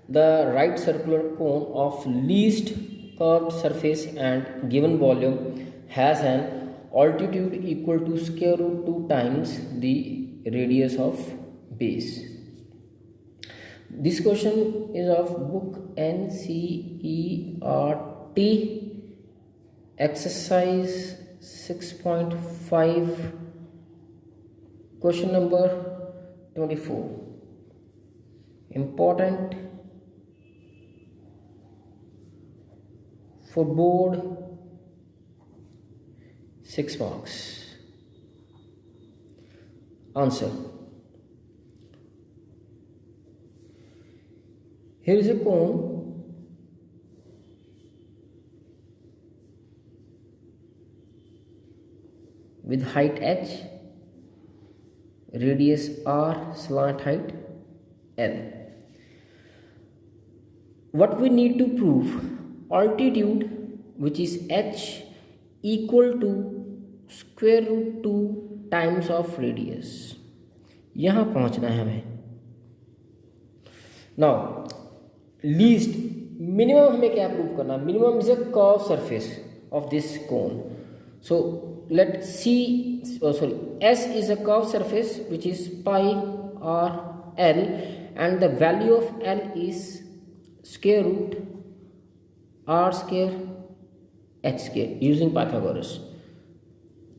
the right circular cone of least curved surface and given volume has an altitude equal to square root 2 times the radius of base. This question is of book NCERT exercise 6.5 question number 24. Important for board, 6 marks. Answer. Here is a cone with height h, radius r, slant height l. What we need to prove? Altitude, which is h, equal to square root 2 times of radius. यहाँ पहुँचना है हमें. Now least minimum हमें क्या prove करना? Minimum is a curved surface of this cone. So let C, S is a curved surface which is pi r l, and the value of l is square root r square h square using Pythagoras.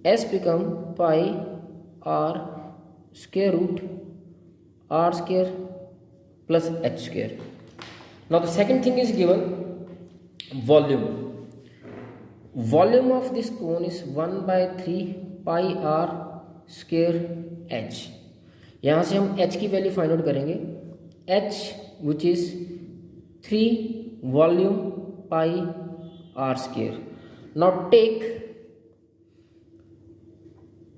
S become pi r square root r square plus h square. Now the second thing is given volume. Volume of this cone is 1 by 3 pi r square h. यहाँ से हम h की value find out करेंगे. h which is 3 volume pi r square. Now take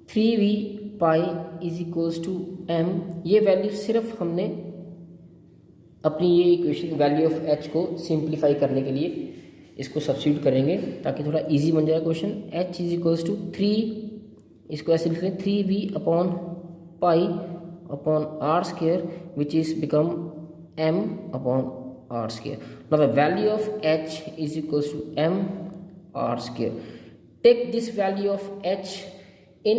3v pi is equals to m. ये value सिर्फ हमने अपनी ये इक्वेशन वैल्यू ऑफ h को सिंप्लीफाई करने के लिए इसको सब्स्टिट्यूट करेंगे ताकि थोड़ा इजी बन जाए question. h is equals to 3, इसको ऐसे लिख लें 3v upon pi upon r square which is become m upon r square. Now the value of h is equals to m r square. Take this value of h in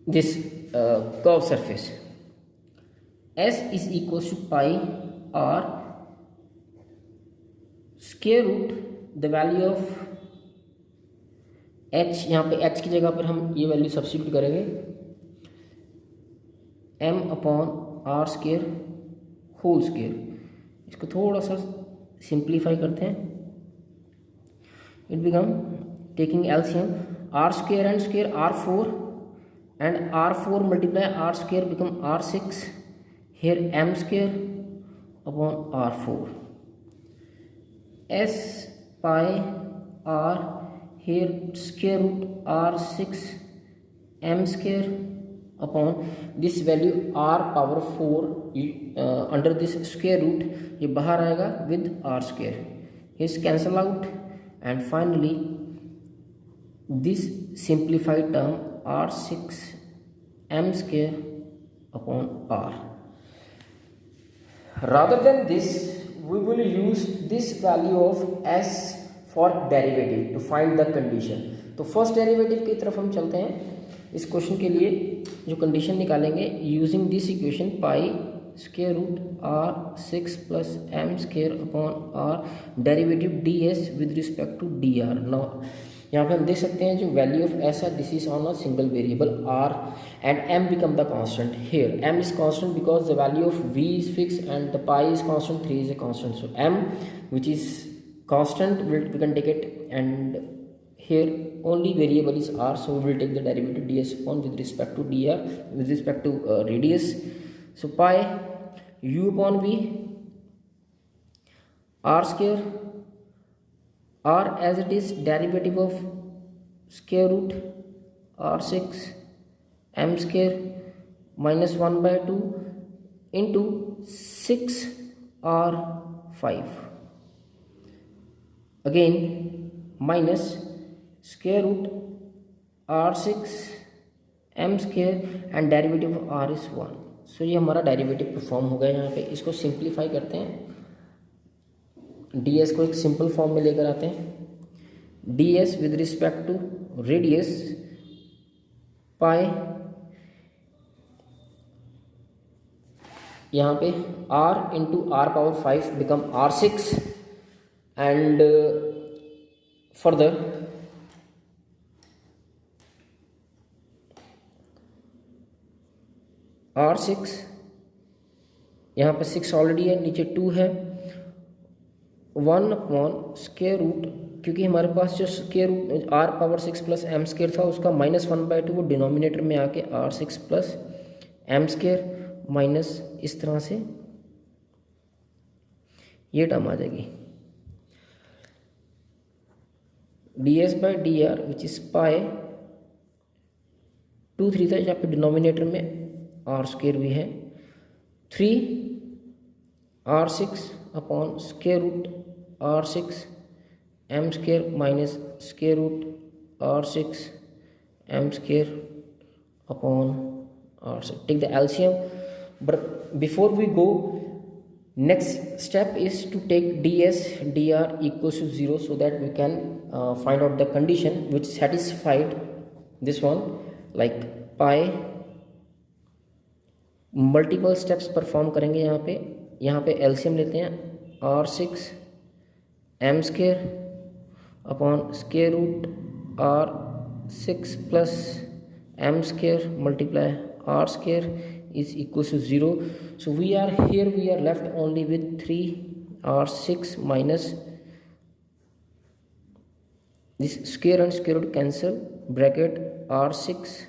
this curved surface. S is equals to pi r square root the value of h. यहाँ पे h की जगह पर हम ये value substitute करेंगे m upon r square whole square. इसको थोड़ा सा सिंप्लीफाई करते हैं. It become taking LCM R square and square r4 and r4 multiply r square become r6. Here m square upon r4. s pi r here square root r6 m square upon this value r power 4 under this square root. ये बाहर आएगा with r स्क्वायर. Is cancel out and finally this simplified term r6 m square upon r. Rather than this we will use this value of s for derivative to find the condition. तो first derivative की तरफ हम चलते हैं. इस question के लिए जो कंडीशन निकालेंगे using this equation pi square root r6 plus m square upon r derivative ds with respect to dr. Now यहाँ पे हम देख सकते हैं जो वैल्यू ऑफ s है this is on a single variable r and m become the constant. Here m is constant because the value of v is fix and the pi is constant, 3 is a constant. So m which is constant we can take it, and here only variable is r, so we will take the derivative ds upon with respect to dr with respect to radius. So pi u upon v r square, r as it is derivative of square root r6 m square minus 1 by 2 into 6 r5 again minus square root r6 m square and derivative of r is 1. सो ये हमारा derivative perform हो गया यहाँ पे। इसको simplify करते हैं, D S को एक सिंपल फॉर्म में लेकर आते हैं। D S with respect to radius pi, यहाँ पे r into R power 5 become r6 and further r6, यहाँ पे 6 ऑलरेडी है, नीचे 2 है, 1 अपॉन स्क्वायर रूट, क्योंकि हमारे पास जो square root r power 6 plus M square था उसका -1/2 वो डिनोमिनेटर में आके r6 plus M square minus इस तरह से ये टर्म आ जाएगी, ds/dr विच इज पाई 2 3 था, यहाँ पे डिनोमिनेटर में आर स्क्वायर भी है, 3r6 upon square root r6 M square minus square root r6 M square upon r6. Take the LCM, but before we go, next step is to take ds dr equals to 0 so that we can find out the condition which satisfied this one, like pi. Multiple steps perform करेंगे यहाँ पे LCM लेते हैं, r6 M square upon square root r6 plus M square multiply r square is equals to 0. So we are left only with 3r6 minus this square and square root cancel, bracket r6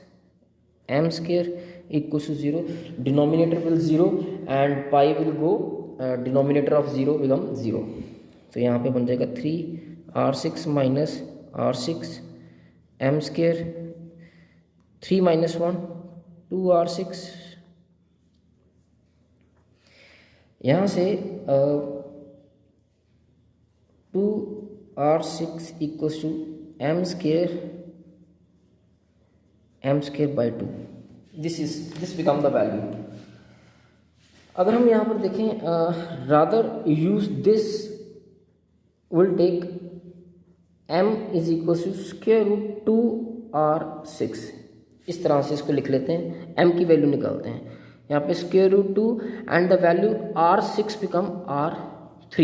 m square equals to 0. Denominator will 0 and pi will go, denominator of 0 become 0. तो यहाँ पे बन जाएगा 3r6 minus r6 m square, 3 minus 1 2r6, यहाँ से 2r6 equals to m square by 2. This become the value. अगर हम यहाँ पर देखें, rather use this will take m is equals to square root 2r6. इस तरह से इसको लिख लेते हैं, m की वैल्यू निकालते हैं, यहाँ पे square root 2 and the value r6 become r3.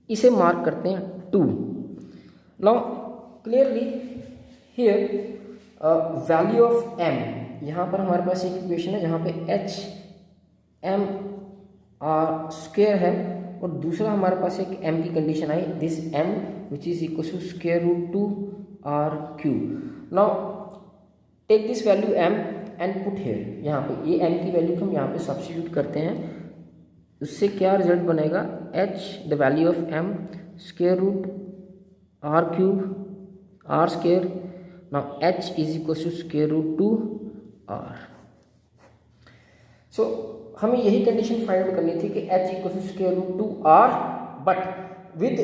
इसे मार्क करते हैं 2. Now clearly here value of m, यहाँ पर हमारे पास एक इक्वेशन है जहाँ पे h m r स्क्वायर है और दूसरा हमारे पास एक m की कंडीशन आई, this m which is equal to square root 2 r3. Now take this value m and put here, यहाँ पे ये m की वैल्यू को हम यहाँ पे सब्स्टिट्यूट करते हैं, उससे क्या रिजल्ट बनेगा, h the value of m square root r cube r square. Now h is equal to square root 2 r. So हमें यही कंडीशन फाइंड आउट करनी थी कि h equal to square root 2 r but with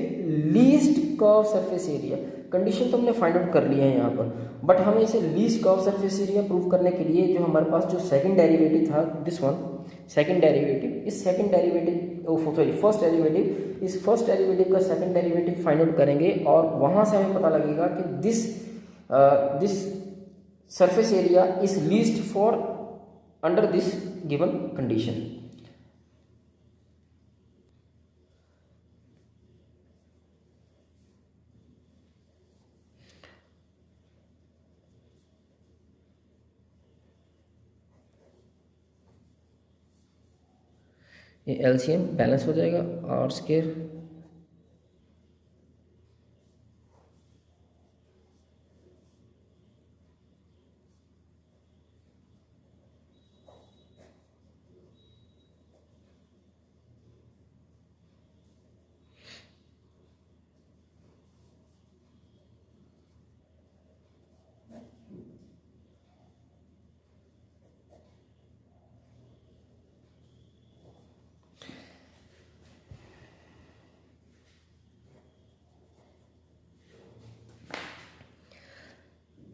least curve surface area. Condition तो हमने find out कर लिया है यहाँ पर, बट हमें इसे least curve surface area prove करने के लिए जो हमारे पास जो सेकंड डेरिवेटिव था, दिस वन सेकंड डेरिवेटिव, इस second derivative sorry first derivative, इस फर्स्ट डेरिवेटिव का सेकंड डेरिवेटिव फाइंड आउट करेंगे और वहाँ से हमें पता लगेगा कि this surface area is least for under this given condition. ये एलसीएम बैलेंस हो जाएगा, R square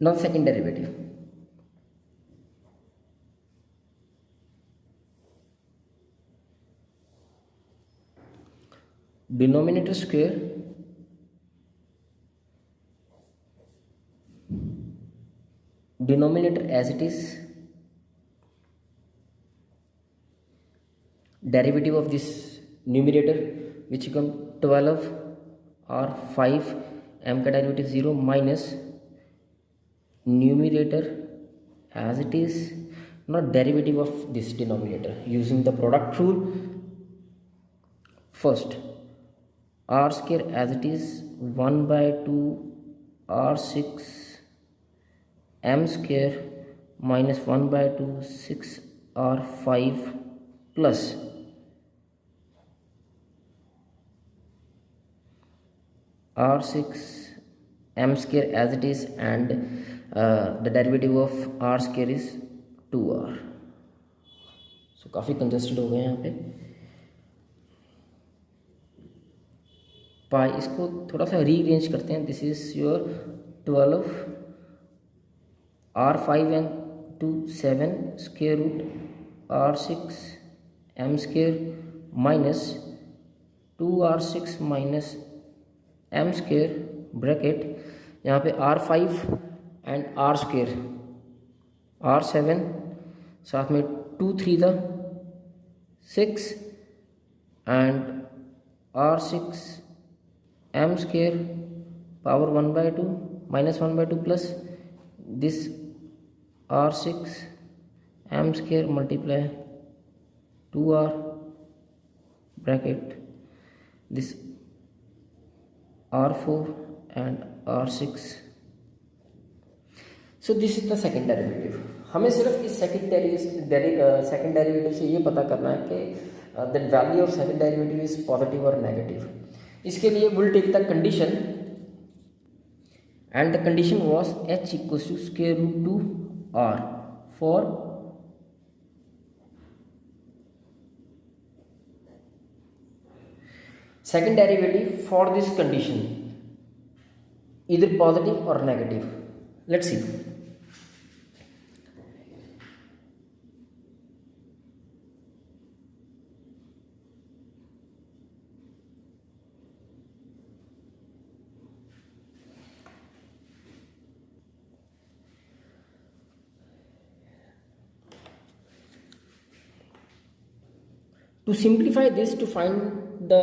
now second derivative. denominator square denominator as it is, derivative of this numerator which become 12 और 5, m का derivative 0 minus numerator as it is, not derivative of this denominator using the product rule. First r square as it is 1 by 2 r6 m square minus 1 by 2 6 r5 plus r6 m square as it is, and the derivative of r square is 2r. So काफ़ी congested हो गए यहाँ पे पाई। इसको थोड़ा सा rearrange करते हैं। This is your 12 r5 and 2 7 square root r6 m square minus 2r6 minus m square bracket यहाँ पे r5 and r square r7 साथ में 2 3 the 6 and r6 m square power 1 by 2 minus 1 by 2 plus this r6 m square multiply 2r bracket this r4 and r6. So this is the second derivative. हमें सिर्फ इस second derivative से ये पता करना है कि the value of second derivative is positive और नेगेटिव। इसके लिए will take the condition and the condition was h equals to square root 2 r for second derivative for this condition either positive or negative. Let's see. To simplify this, to find the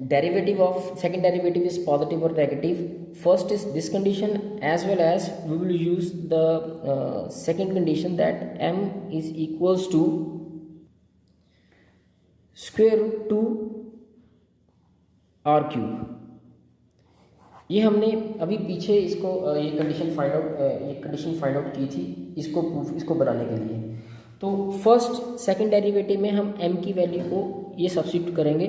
derivative of second derivative is positive or negative, first is this condition, as well as we will use the second condition that m is equals to square root 2 r cube. ये हमने अभी पीछे इसको ये condition find out की थी इसको बनाने के लिए। तो फर्स्ट सेकंड डेरिवेटिव में हम m की वैल्यू को ये सब्स्टिट्यूट करेंगे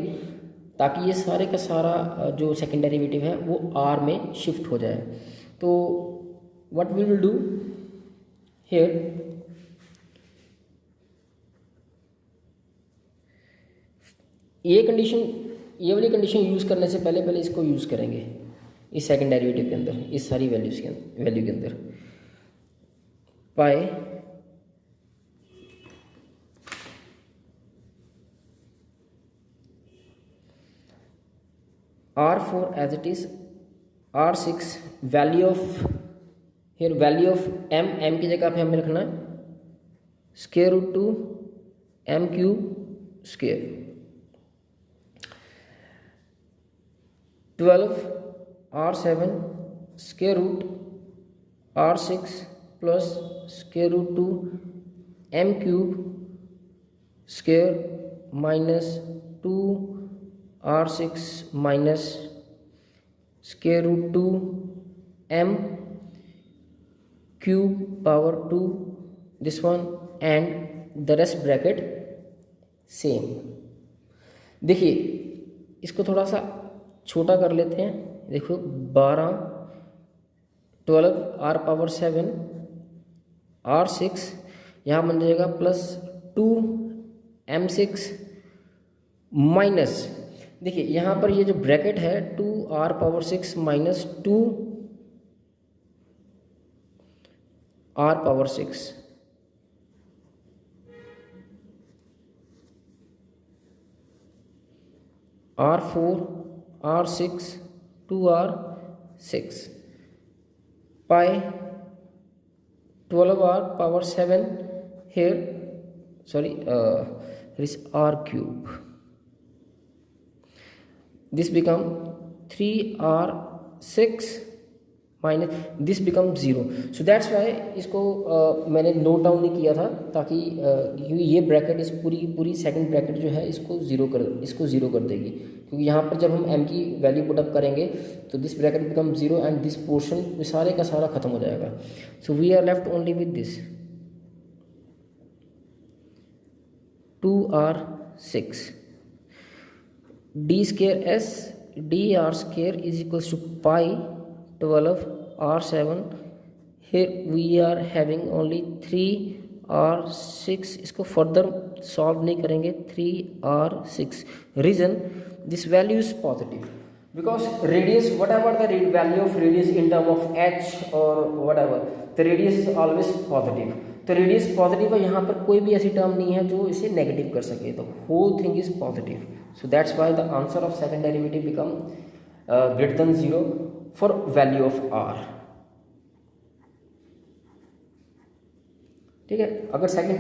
ताकि ये सारे का सारा जो सेकंड डेरिवेटिव है वो r में शिफ्ट हो जाए। तो what we will do here, ये वाली कंडीशन यूज़ करने से पहले इसको यूज़ करेंगे इस सेकंड डेरिवेटिव के अंदर, इस सारी वैल्यू के अंदर। पाए r4 as it is, r6 value of m की जगह पे हमें रखना है square root 2 m cube square, 12 r7 square root r6 plus square root 2 m cube square minus 2 r6 minus square root 2 m cube power 2 this one and the rest bracket same। देखिए इसको थोड़ा सा छोटा कर लेते हैं। देखो 12 r पावर 7 r6 यहाँ बन जाएगा प्लस 2 m6 माइनस, देखिए यहाँ पर ये जो ब्रैकेट है 2r power 6 minus 2r power 6, R4, R6, 2R6, pi 12R power 7, here here is R cube. This become 3R6 minus this become 0. So that's Y इसको मैंने नोट डाउन नहीं किया था, ताकि ये ब्रैकेट इस पूरी सेकंड ब्रैकेट जो है इसको ज़ीरो कर देगी, क्योंकि यहाँ पर जब हम m की वैल्यू पुट अप करेंगे तो this bracket become 0 and this portion सारे का सारा खत्म हो जाएगा. So we are left only with this 2R6 d square s dr square is equals to pi 12 R7. here we are having only 3R6. इसको further solve नहीं करेंगे. 3R6 reason this value is positive because radius, whatever the value of radius in term of h or whatever, the radius is always positive. तो radius positive है, यहाँ पर कोई भी ऐसी टर्म नहीं है जो इसे नेगेटिव कर सके. तो whole thing is positive. So that's why the answer of second derivative become greater than 0 for value of r. ठीक है. अगर second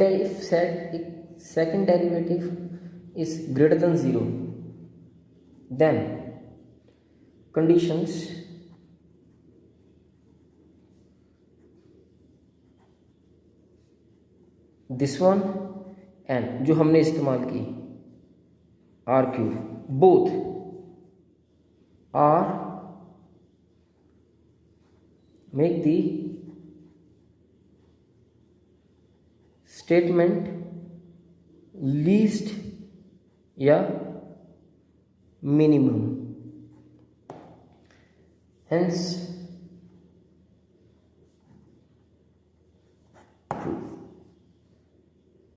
derivative is greater than 0 then conditions this one and जो हमने इस्तेमाल की R cube, both R make the statement least या minimum. Hence